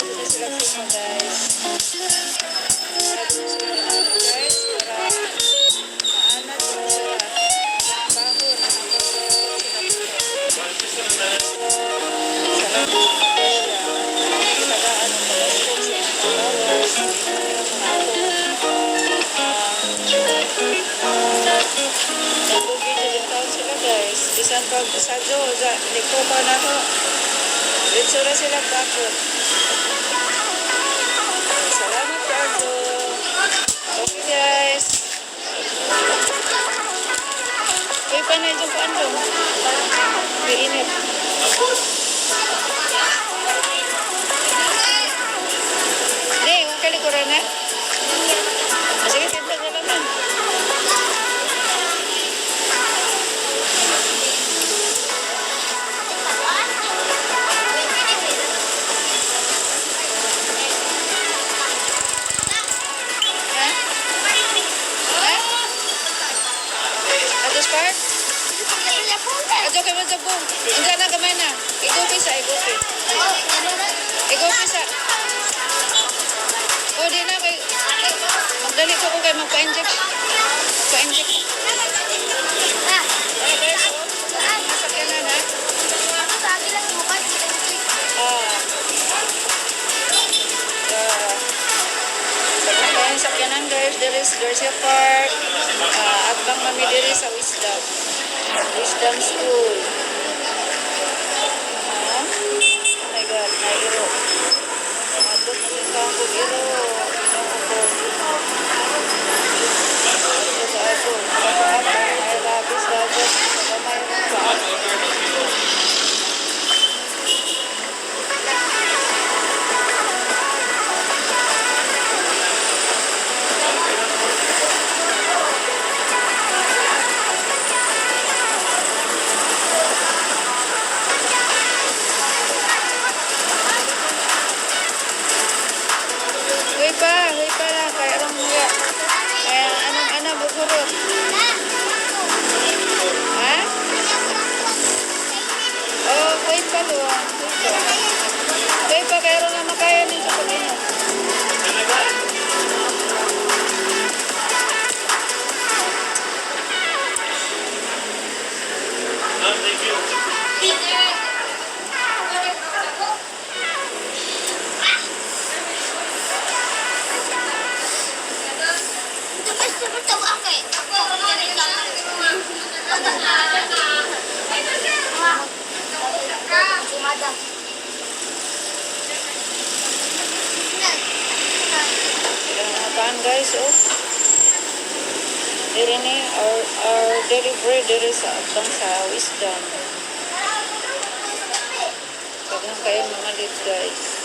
Dito na sila kuma guys. Dito na sila kuma guys. Para maanat na sila. Bahon. Salamat po siya. Tagaan ng pag-asok sa mga flowers. Nagbugi din taon sila guys. Bisan pag sadyo, liko pa na ko. Dito na sila bakot. Salamat Cardo. Okay guys. Uy, panay dyan po andong. Mainit. Hindi, huwag kalikuran na. Sige, tinta na naman. Park? Ajo kay mo jabong. Unsa na gamay na? Igupi sa igupi. Igupi sa. O di na kay magdali ko kay magpa-inject. Pa-inject. Ay guys, sakyan na na. Sakyanan guys, there is Garcia Park. Agbang mami diri sa Wisdom School. Oh my God, nairo. Adot na din ka ako iro. Ito sa ako. May rabis dagat. May Huy pa lang. Kaya lang mga. Kaya anong bugurot. Ha? Oh, huy pa doon. Huy pa. Kaya lang naman kaya nito pag-inom. Thank you. Guys, oh. Diri ni our delivery diri sa atong sa Wisdom. Kaya kayo mamalit guys.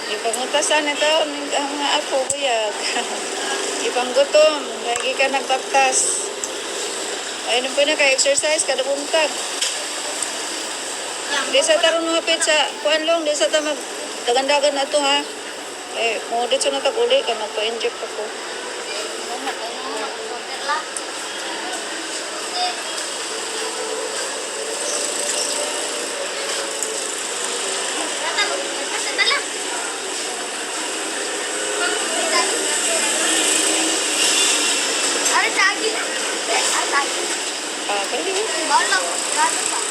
Ipangutasan ito ang mga apo buyag. Ipanggutom lagi ka nagbaptas. Ayun po na ka-exercise kada buntag. Di sa tarong hapit sa kuanlong, di sa ta mag dagan-dagan na to ha. Mo dito na tag-uli ka magpa-inject ako.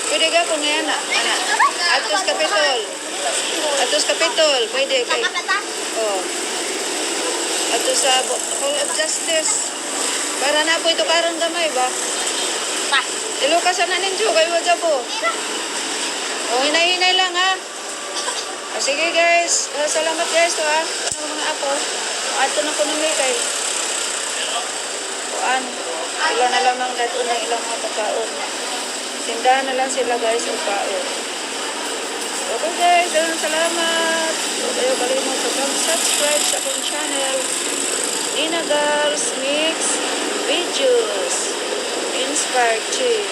Pwede ka kung yan na. Atos Capitol. Pwede kay. Oh. Atos sa Hall of Justice. Para na po ito karang gamay ba? Ilo ka sana ninyo. Kayo wajabo. Oh, hinay-hinay lang ha. Sige guys. Salamat guys to ha. Ano mga apo. Ato na ko namin kay. Kuan. Ilan na lamang dato na ilang mga pagkaon. Tindahan na lang sila guys o kaon. Okay guys, salamat. Huwag kayo kalimutan mag-subscribe sa akong channel. Nina Girls Mix Videos. Inspired Team.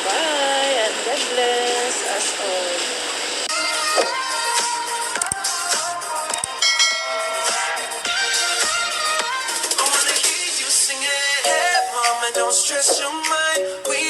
Bye-bye and God bless. don't stress your mind. We